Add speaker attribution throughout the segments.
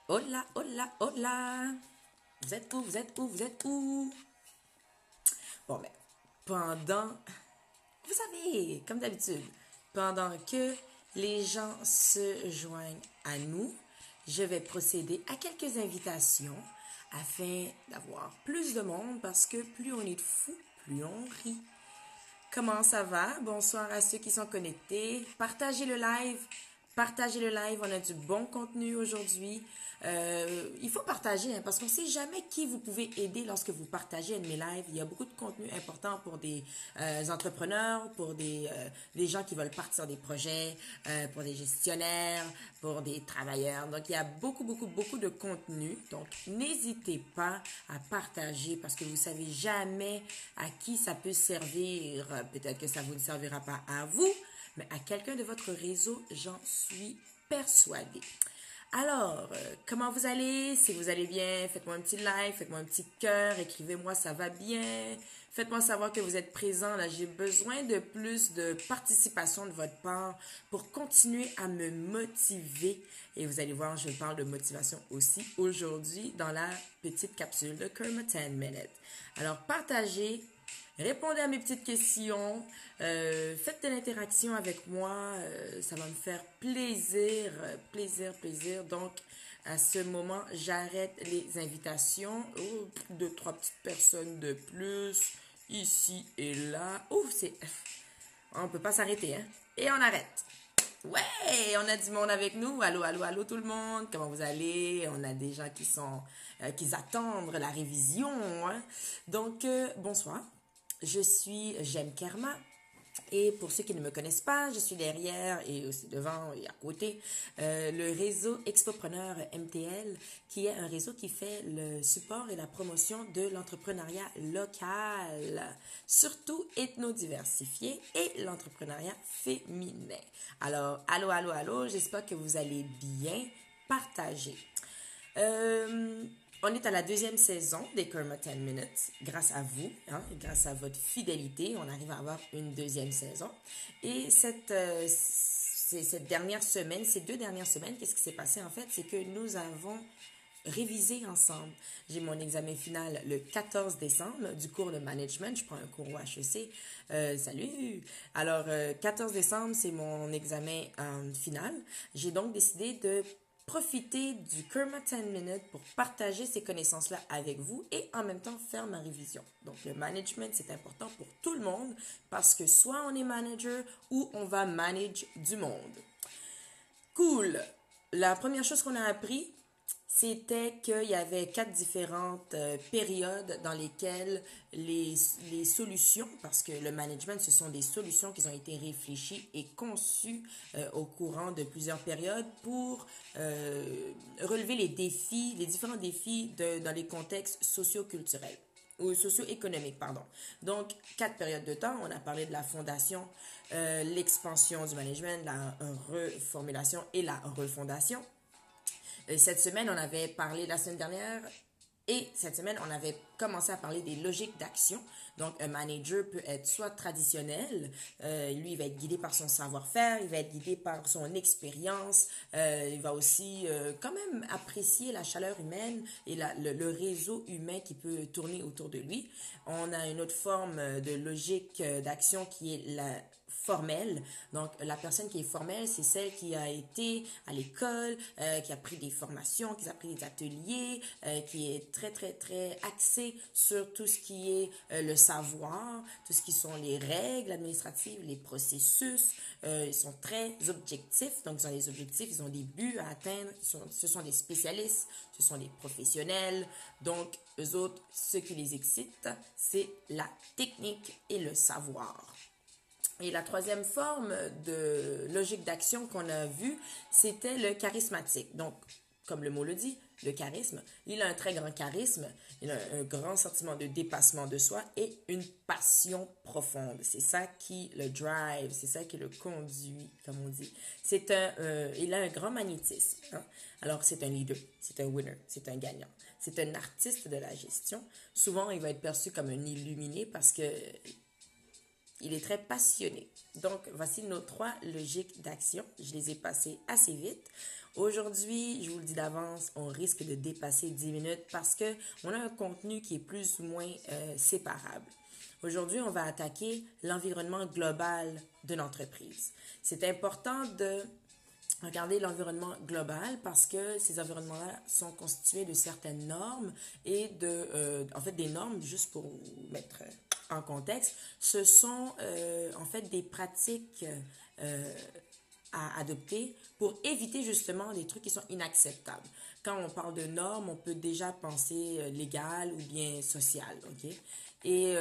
Speaker 1: Hola, hola, hola. Vous êtes où, vous êtes où, vous êtes où? Bon, ben, pendant, vous savez, comme d'habitude, pendant que les gens se joignent à nous, je vais procéder à quelques invitations afin d'avoir plus de monde parce que plus on est de fous, plus on rit. Comment ça va? Bonsoir à ceux qui sont connectés. Partagez le live. Partagez le live. On a du bon contenu aujourd'hui. Il faut partager hein, parce qu'on ne sait jamais qui vous pouvez aider lorsque vous partagez un de mes lives. Il y a beaucoup de contenu important pour des entrepreneurs, pour des gens qui veulent partir des projets, pour des gestionnaires, pour des travailleurs. Donc, il y a beaucoup, beaucoup, beaucoup de contenu. Donc, n'hésitez pas à partager parce que vous ne savez jamais à qui ça peut servir. Peut-être que ça ne vous servira pas à vous, mais à quelqu'un de votre réseau, j'en suis persuadée. Alors, comment vous allez? Si vous allez bien, faites-moi un petit like, faites-moi un petit cœur, écrivez-moi ça va bien. Faites-moi savoir que vous êtes présent. Là, j'ai besoin de plus de participation de votre part pour continuer à me motiver. Et vous allez voir, je parle de motivation aussi aujourd'hui dans la petite capsule de Kerma 10 Minutes. Alors, partagez, répondez à mes petites questions, faites de l'interaction avec moi, ça va me faire plaisir, plaisir, plaisir. Donc, à ce moment, j'arrête les invitations. Oh, deux, trois petites personnes de plus, ici et là. Oh, c'est... On peut pas s'arrêter, hein? Et on arrête. Ouais, on a du monde avec nous. Allô, allô, allô tout le monde. Comment vous allez? On a des gens qui attendent la révision. Hein? Donc, bonsoir. Je suis Jem Kerma. Et pour ceux qui ne me connaissent pas, je suis derrière et aussi devant et à côté le réseau Expopreneur MTL, qui est un réseau qui fait le support et la promotion de l'entrepreneuriat local, surtout ethno-diversifié et l'entrepreneuriat féminin. Alors, allô, allô, allô, j'espère que vous allez bien partager. Euh, on est à la deuxième saison des Kerma 10 Minutes, grâce à vous, hein, et grâce à votre fidélité, on arrive à avoir une deuxième saison. Et cette dernière semaine, ces 2 dernières semaines, qu'est-ce qui s'est passé en fait? C'est que nous avons révisé ensemble. J'ai mon examen final le 14 décembre du cours de management. Je prends un cours au HEC. Salut! Alors, 14 décembre, c'est mon examen final. J'ai donc décidé de profiter du Kerma 10 Minutes pour partager ces connaissances-là avec vous et en même temps faire ma révision. Donc, le management, c'est important pour tout le monde parce que soit on est manager ou on va manage du monde. Cool! La première chose qu'on a appris, c'était qu'il y avait 4 différentes périodes dans lesquelles les solutions, parce que le management, ce sont des solutions qui ont été réfléchies et conçues au courant de plusieurs périodes pour relever les défis, les différents défis dans les contextes socio-culturels ou socio-économiques, pardon. Donc, 4 périodes de temps. On a parlé de la fondation, l'expansion du management, la reformulation et la refondation. Cette semaine, on avait parlé la semaine dernière et cette semaine, on avait commencé à parler des logiques d'action. Donc, un manager peut être soit traditionnel, lui, il va être guidé par son savoir-faire, il va être guidé par son expérience, il va aussi quand même apprécier la chaleur humaine et le réseau humain qui peut tourner autour de lui. On a une autre forme de logique d'action qui est la formelle. Donc, la personne qui est formelle, c'est celle qui a été à l'école, qui a pris des formations, qui a pris des ateliers, qui est très, très, très axée sur tout ce qui est le savoir, tout ce qui sont les règles administratives, les processus. Ils sont très objectifs. Donc, ils ont des objectifs, ils ont des buts à atteindre. Ce sont des spécialistes, ce sont des professionnels. Donc, eux autres, ce qui les excite, c'est la technique et le savoir. Et la troisième forme de logique d'action qu'on a vue, c'était le charismatique. Donc, comme le mot le dit, le charisme, il a un très grand charisme, il a un grand sentiment de dépassement de soi et une passion profonde. C'est ça qui le drive, c'est ça qui le conduit, comme on dit. Il a un grand magnétisme. Hein? Alors, c'est un leader, c'est un winner, c'est un gagnant. C'est un artiste de la gestion. Souvent, il va être perçu comme un illuminé parce que Il est très passionné. Donc, voici nos 3 logiques d'action. Je les ai passées assez vite. Aujourd'hui, je vous le dis d'avance, on risque de dépasser 10 minutes parce qu'on a un contenu qui est plus ou moins séparable. Aujourd'hui, on va attaquer l'environnement global d'une entreprise. C'est important de regarder l'environnement global parce que ces environnements-là sont constitués de certaines normes et en fait, des normes, juste pour mettre en contexte, ce sont en fait des pratiques à adopter pour éviter justement des trucs qui sont inacceptables. Quand on parle de normes, on peut déjà penser légal ou bien social, ok? Et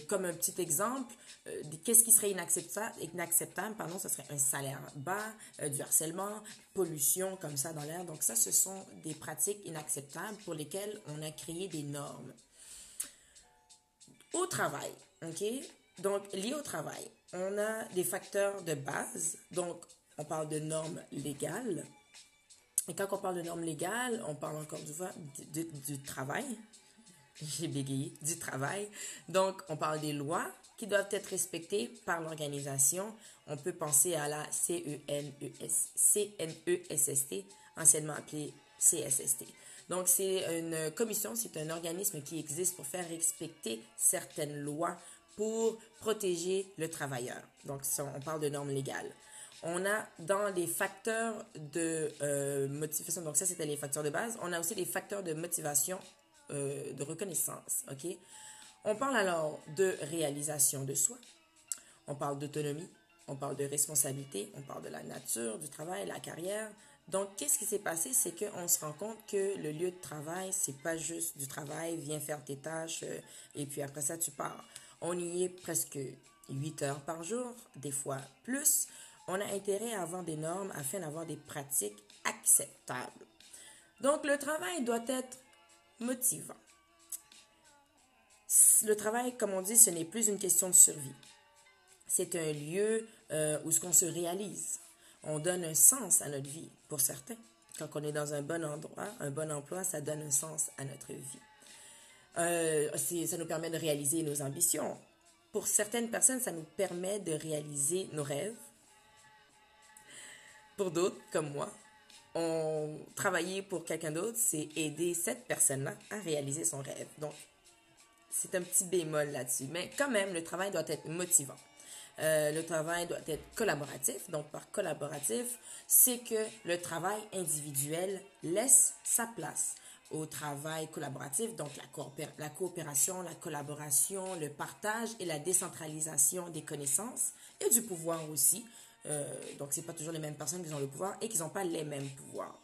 Speaker 1: comme un petit exemple, qu'est-ce qui serait inacceptable, pardon, ce serait un salaire bas, du harcèlement, pollution comme ça dans l'air. Donc ça, ce sont des pratiques inacceptables pour lesquelles on a créé des normes. Au travail, ok? Donc, lié au travail, on a des facteurs de base. Donc, on parle de normes légales. Et quand on parle de normes légales, on parle encore du travail. J'ai bégayé, du travail. Donc, on parle des lois qui doivent être respectées par l'organisation. On peut penser à la CNESST, anciennement appelée CSST. Donc, c'est une commission, c'est un organisme qui existe pour faire respecter certaines lois pour protéger le travailleur. Donc, on parle de normes légales. On a dans les facteurs de motivation, donc ça c'était les facteurs de base, on a aussi des facteurs de motivation, de reconnaissance, ok? On parle alors de réalisation de soi, on parle d'autonomie, on parle de responsabilité, on parle de la nature du travail, la carrière. Donc, qu'est-ce qui s'est passé? C'est qu'on se rend compte que le lieu de travail, c'est pas juste du travail, viens faire tes tâches et puis après ça, tu pars. On y est presque 8 heures par jour, des fois plus. On a intérêt à avoir des normes afin d'avoir des pratiques acceptables. Donc, le travail doit être motivant. Le travail, comme on dit, ce n'est plus une question de survie. C'est un lieu où ce qu'on se réalise. On donne un sens à notre vie, pour certains. Quand on est dans un bon endroit, un bon emploi, ça donne un sens à notre vie. Ça nous permet de réaliser nos ambitions. Pour certaines personnes, ça nous permet de réaliser nos rêves. Pour d'autres, comme moi, travailler pour quelqu'un d'autre, c'est aider cette personne-là à réaliser son rêve. Donc, c'est un petit bémol là-dessus. Mais quand même, le travail doit être motivant. Le travail doit être collaboratif. Donc, par collaboratif, c'est que le travail individuel laisse sa place au travail collaboratif. Donc, la coopération, la collaboration, le partage et la décentralisation des connaissances et du pouvoir aussi. Donc, ce n'est pas toujours les mêmes personnes qui ont le pouvoir et qui n'ont pas les mêmes pouvoirs.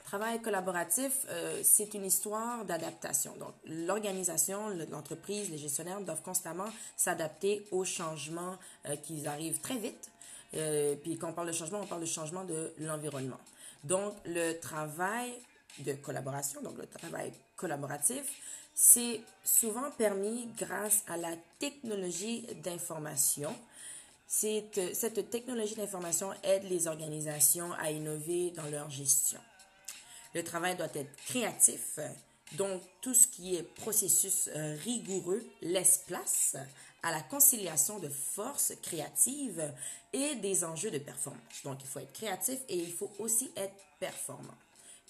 Speaker 1: Travail collaboratif, c'est une histoire d'adaptation. Donc, l'organisation, l'entreprise, les gestionnaires doivent constamment s'adapter aux changements qui arrivent très vite. Puis quand on parle de changement, on parle de changement de l'environnement. Donc, le travail de collaboration, donc le travail collaboratif, c'est souvent permis grâce à la technologie d'information. Cette technologie d'information aide les organisations à innover dans leur gestion. Le travail doit être créatif, donc tout ce qui est processus rigoureux laisse place à la conciliation de forces créatives et des enjeux de performance. Donc il faut être créatif et il faut aussi être performant.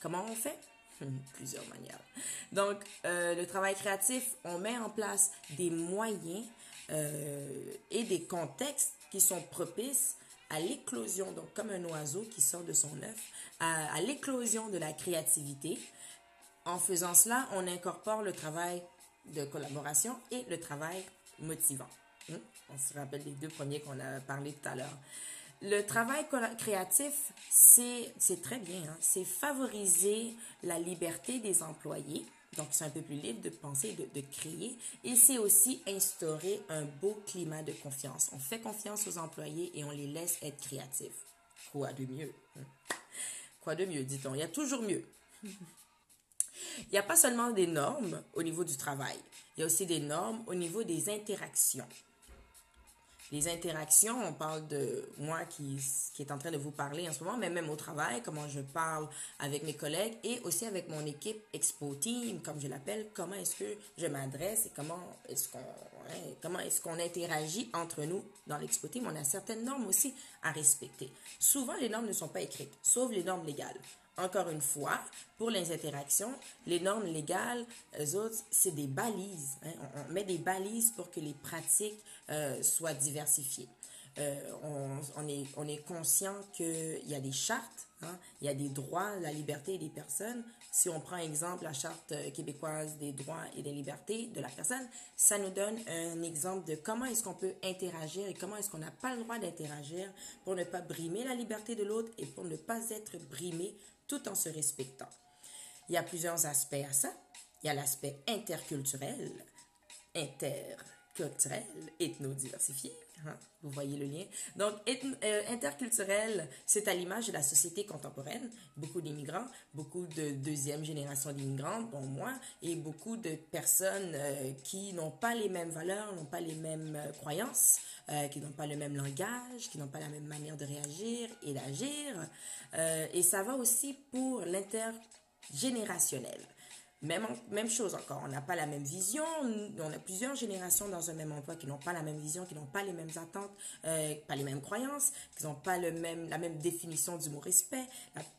Speaker 1: Comment on fait? Plusieurs manières. Donc le travail créatif, on met en place des moyens et des contextes qui sont propices à l'éclosion, donc comme un oiseau qui sort de son œuf, à l'éclosion de la créativité. En faisant cela, on incorpore le travail de collaboration et le travail motivant. On se rappelle les 2 premiers qu'on a parlé tout à l'heure. Le travail créatif, c'est très bien, hein? C'est favoriser la liberté des employés. Donc, ils sont un peu plus libres de penser, de créer. Et c'est aussi instaurer un beau climat de confiance. On fait confiance aux employés et on les laisse être créatifs. Quoi de mieux? Quoi de mieux, dit-on? Il y a toujours mieux. Il n'y a pas seulement des normes au niveau du travail. Il y a aussi des normes au niveau des interactions. Les interactions, on parle de moi qui est en train de vous parler en ce moment, mais même au travail, comment je parle avec mes collègues et aussi avec mon équipe Expo Team, comme je l'appelle, comment est-ce que je m'adresse et comment est-ce qu'on interagit entre nous dans l'Expo Team. On a certaines normes aussi à respecter. Souvent, les normes ne sont pas écrites, sauf les normes légales. Encore une fois, pour les interactions, les normes légales, eux autres, c'est des balises. Hein. On met des balises pour que les pratiques soient diversifiées. On est conscient qu'il y a des chartes, hein, il y a des droits, la liberté des personnes. Si on prend exemple la Charte québécoise des droits et des libertés de la personne, ça nous donne un exemple de comment est-ce qu'on peut interagir et comment est-ce qu'on n'a pas le droit d'interagir pour ne pas brimer la liberté de l'autre et pour ne pas être brimé tout en se respectant. Il y a plusieurs aspects à ça. Il y a l'aspect interculturel, ethno-diversifié. Hein? Vous voyez le lien. Donc, interculturel, c'est à l'image de la société contemporaine. Beaucoup d'immigrants, beaucoup de deuxième génération d'immigrants, dont moi, et beaucoup de personnes qui n'ont pas les mêmes valeurs, n'ont pas les mêmes croyances, qui n'ont pas le même langage, qui n'ont pas la même manière de réagir et d'agir. Et ça va aussi pour l'intergénérationnel. Même chose encore, on n'a pas la même vision, on a plusieurs générations dans un même emploi qui n'ont pas la même vision, qui n'ont pas les mêmes attentes, pas les mêmes croyances, qui n'ont pas la même définition du mot respect,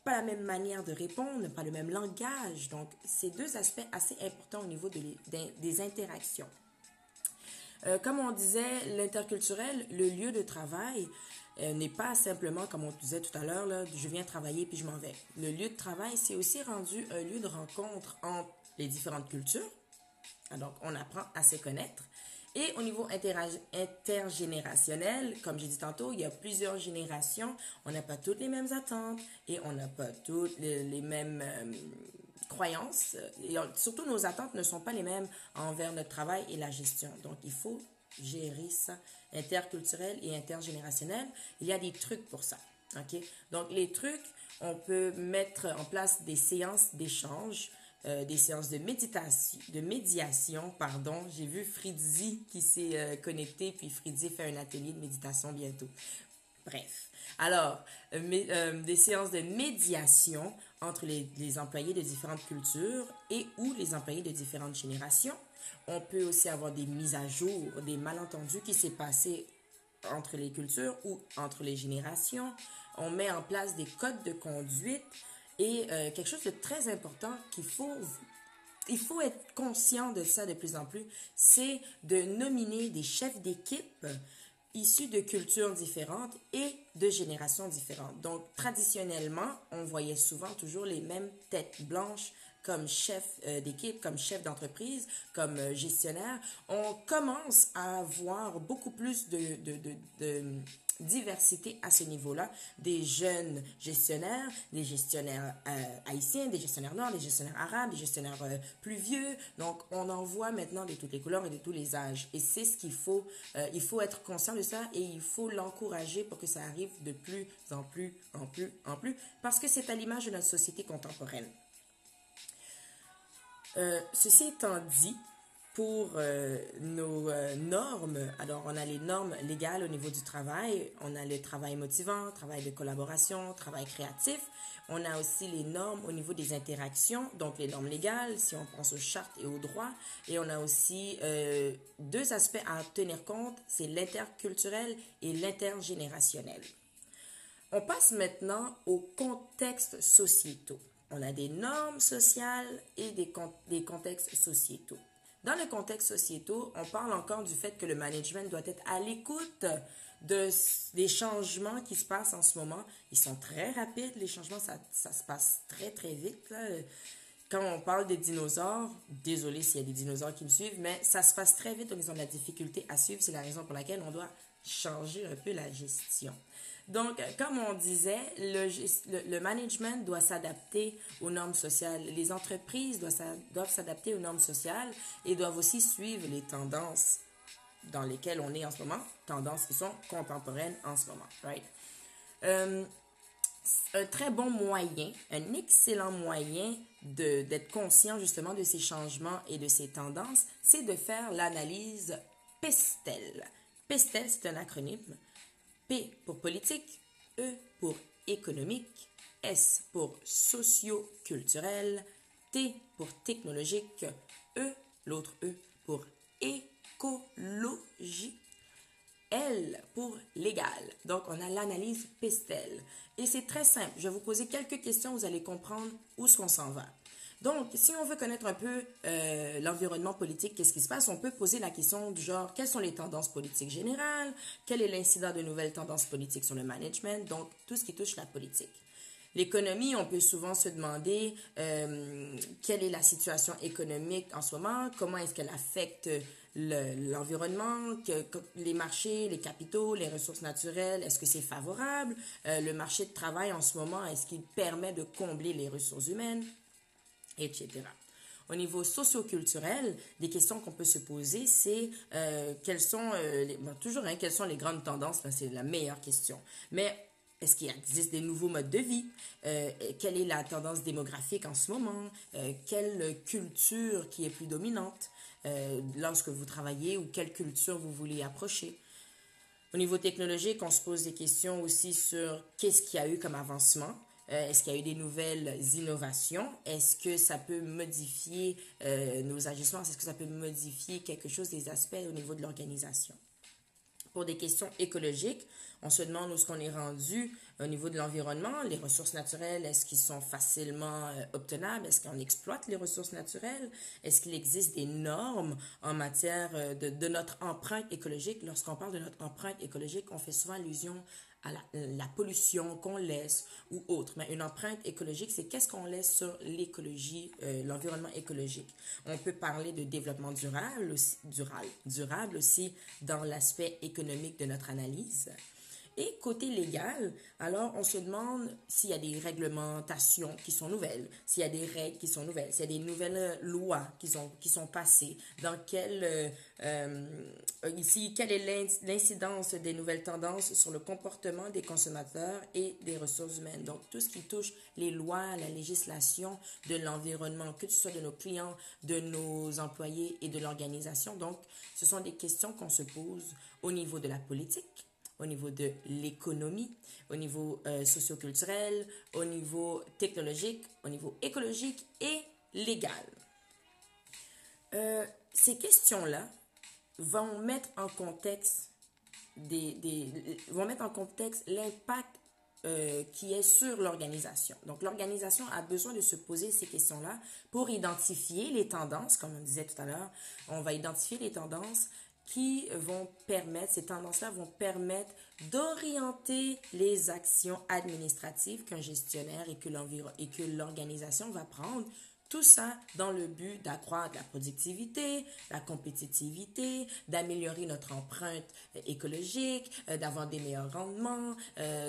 Speaker 1: pas la même manière de répondre, pas le même langage. Donc, c'est deux aspects assez importants au niveau des interactions. Comme on disait, l'interculturel, le lieu de travail n'est pas simplement, comme on disait tout à l'heure, là, je viens travailler puis je m'en vais. Le lieu de travail, c'est aussi rendu un lieu de rencontre entre les différentes cultures. Donc, on apprend à se connaître. Et au niveau intergénérationnel, comme j'ai dit tantôt, il y a plusieurs générations. On n'a pas toutes les mêmes attentes et on n'a pas toutes les mêmes croyances. Et surtout, nos attentes ne sont pas les mêmes envers notre travail et la gestion. Donc, il faut gérer ça, interculturel et intergénérationnel. Il y a des trucs pour ça. OK? Donc, les trucs, on peut mettre en place des séances d'échange, des séances de médiation, pardon. J'ai vu Fridzi qui s'est connecté, puis Fridzi fait un atelier de méditation bientôt. Bref. Alors, des séances de médiation entre les employés de différentes cultures et ou les employés de différentes générations. On peut aussi avoir des mises à jour, des malentendus qui s'est passé entre les cultures ou entre les générations. On met en place des codes de conduite et quelque chose de très important il faut être conscient de ça de plus en plus, c'est de nominer des chefs d'équipe issus de cultures différentes et de générations différentes. Donc, traditionnellement, on voyait souvent toujours les mêmes têtes blanches comme chef d'équipe, comme chef d'entreprise, comme gestionnaire. On commence à avoir beaucoup plus de diversité à ce niveau-là, des jeunes gestionnaires, des gestionnaires haïtiens, des gestionnaires noirs, des gestionnaires arabes, des gestionnaires plus vieux. Donc, on en voit maintenant de toutes les couleurs et de tous les âges. Et c'est ce qu'il faut. Il faut être conscient de ça et il faut l'encourager pour que ça arrive de plus en plus, parce que c'est à l'image de notre société contemporaine. Ceci étant dit, pour nos normes, alors on a les normes légales au niveau du travail, on a le travail motivant, travail de collaboration, travail créatif, on a aussi les normes au niveau des interactions, donc les normes légales, si on pense aux chartes et aux droits, et on a aussi deux aspects à tenir compte, c'est l'interculturel et l'intergénérationnel. On passe maintenant aux contextes sociétaux. On a des normes sociales et des contextes sociétaux. Dans le contexte sociétaux, on parle encore du fait que le management doit être à l'écoute des changements qui se passent en ce moment. Ils sont très rapides, les changements, ça se passe très, très vite. Là. Quand on parle des dinosaures, désolé s'il y a des dinosaures qui me suivent, mais ça se passe très vite, donc ils ont de la difficulté à suivre. C'est la raison pour laquelle on doit changer un peu la gestion. Donc, comme on disait, le management doit s'adapter aux normes sociales. Les entreprises doivent s'adapter aux normes sociales et doivent aussi suivre les tendances dans lesquelles on est en ce moment, tendances qui sont contemporaines en ce moment, right? Un très bon moyen, un excellent moyen d'être conscient justement de ces changements et de ces tendances, c'est de faire l'analyse PESTEL. PESTEL, c'est un acronyme. P pour politique, E pour économique, S pour socio-culturel, T pour technologique, l'autre E pour écologie, L pour légal. Donc, on a l'analyse PESTEL. Et c'est très simple. Je vais vous poser quelques questions, vous allez comprendre où est-ce qu'on s'en va. Donc, si on veut connaître un peu l'environnement politique, qu'est-ce qui se passe, on peut poser la question du genre, quelles sont les tendances politiques générales, quel est l'incident de nouvelles tendances politiques sur le management, donc tout ce qui touche la politique. L'économie, on peut souvent se demander quelle est la situation économique en ce moment, comment est-ce qu'elle affecte l'environnement, les marchés, les capitaux, les ressources naturelles, est-ce que c'est favorable? Le marché de travail en ce moment, est-ce qu'il permet de combler les ressources humaines, etc. Au niveau socio-culturel, des questions qu'on peut se poser, c'est quelles sont, quelles sont les grandes tendances, c'est la meilleure question. Mais est-ce qu'il existe des nouveaux modes de vie? Quelle est la tendance démographique en ce moment? Quelle culture qui est plus dominante lorsque vous travaillez ou quelle culture vous voulez approcher? Au niveau technologique, on se pose des questions aussi sur qu'est-ce qu'il y a eu comme avancement. Est-ce qu'il y a eu des nouvelles innovations? Est-ce que ça peut modifier nos agissements? Est-ce que ça peut modifier quelque chose des aspects au niveau de l'organisation? Pour des questions écologiques, on se demande où est-ce qu'on est rendu au niveau de l'environnement. Les ressources naturelles, est-ce qu'ils sont facilement obtenables? Est-ce qu'on exploite les ressources naturelles? Est-ce qu'il existe des normes en matière de notre empreinte écologique? Lorsqu'on parle de notre empreinte écologique, on fait souvent allusion à la pollution qu'on laisse ou autre. Mais une empreinte écologique, c'est qu'est-ce qu'on laisse sur l'écologie, l'environnement écologique. On peut parler de développement durable aussi dans l'aspect économique de notre analyse. Et côté légal, alors on se demande s'il y a des réglementations qui sont nouvelles, s'il y a des règles qui sont nouvelles, s'il y a des nouvelles lois qui sont passées, dans quelle est l'incidence des nouvelles tendances sur le comportement des consommateurs et des ressources humaines. Donc tout ce qui touche les lois, la législation de l'environnement, que ce soit de nos clients, de nos employés et de l'organisation. Donc ce sont des questions qu'on se pose au niveau de la politique, au niveau de l'économie, au niveau socioculturel, au niveau technologique, au niveau écologique et légal. Ces questions-là vont mettre en contexte l'impact qui est sur l'organisation. Donc, l'organisation a besoin de se poser ces questions-là pour identifier les tendances, comme on disait tout à l'heure. On va identifier les tendances qui vont permettre, ces tendances-là vont permettre d'orienter les actions administratives qu'un gestionnaire et que l'organisation va prendre. Tout ça dans le but d'accroître la productivité, la compétitivité, d'améliorer notre empreinte écologique, d'avoir des meilleurs rendements,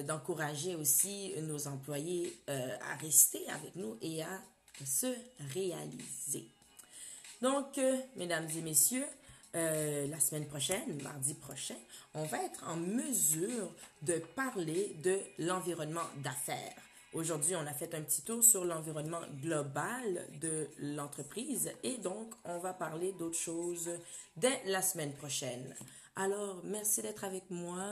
Speaker 1: d'encourager aussi nos employés à rester avec nous et à se réaliser. Donc, mesdames et messieurs, la semaine prochaine, mardi prochain, on va être en mesure de parler de l'environnement d'affaires. Aujourd'hui, on a fait un petit tour sur l'environnement global de l'entreprise et donc, on va parler d'autres choses dès la semaine prochaine. Alors, merci d'être avec moi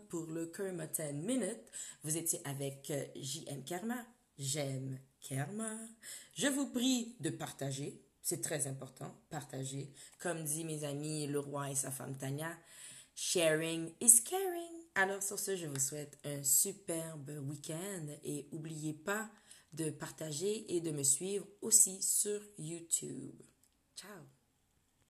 Speaker 1: pour le Kerma 10 Minutes. Vous étiez avec J.M. Kerma. J'aime Kerma. Je vous prie de partager. C'est très important, partager. Comme dit mes amis Leroy et sa femme Tania, sharing is caring. Alors sur ce, je vous souhaite un superbe week-end et n'oubliez pas de partager et de me suivre aussi sur YouTube. Ciao!